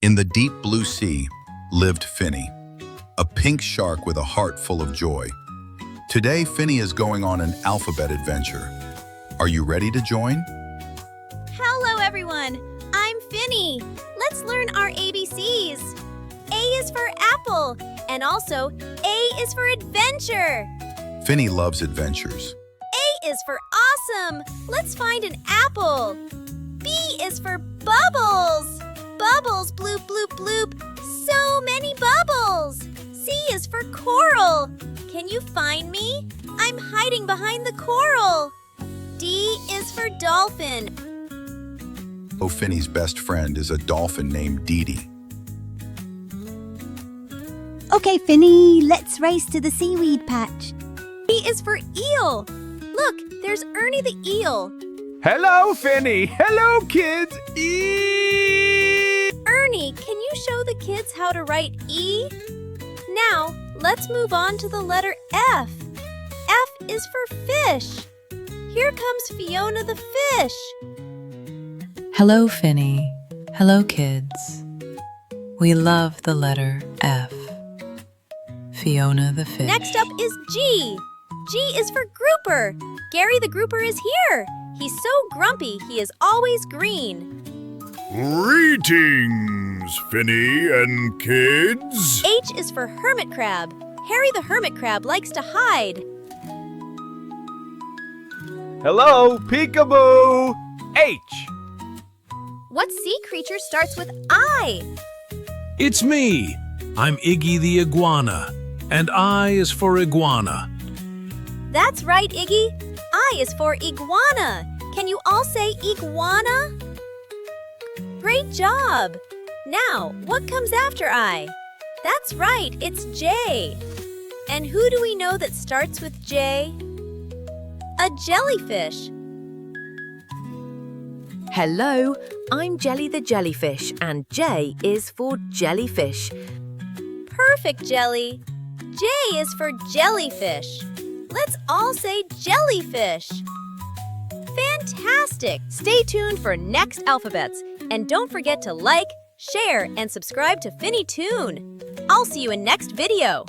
In the deep blue sea lived Finny, a pink shark with a heart full of joy. Today, Finny is going on an alphabet adventure. Are you ready to join? Hello, everyone. I'm Finny. Let's learn our ABCs. A is for apple, and also A is for adventure. Finny loves adventures. A is for awesome. Let's find an apple. B is for bubbles. Bubbles, bloop, bloop, bloop. So many bubbles. C is for coral. Can you find me? I'm hiding behind the coral. D is for dolphin. Oh, Finny's best friend is a dolphin named Dee Dee. Okay, Finny, let's race to the seaweed patch. E is for eel. Look, there's Ernie the eel. Hello, Finny. Hello, kids. Ernie, can you show the kids how to write E? Now, let's move on to the letter F. F is for fish. Here comes Fiona the fish. Hello, Finny. Hello, kids. We love the letter F. Fiona the fish. Next up is G. G is for grouper. Gary the grouper is here. He's so grumpy, he is always green. Greetings, Finny and kids. H is for hermit crab. Harry the hermit crab likes to hide. Hello, peekaboo. H. What sea creature starts with I? It's me. I'm Iggy the iguana, and I is for iguana. That's right, Iggy. I is for iguana. Can you all say iguana? Great job. Now, what comes after I? That's right, it's J. And who do we know that starts with J? A jellyfish. Hello, I'm Jelly the jellyfish, and J is for jellyfish. Perfect, Jelly. J is for jellyfish. Let's all say jellyfish. Fantastic! Stay tuned for next alphabets. And don't forget to like, share, and subscribe to Finny Toon. I'll see you in next video.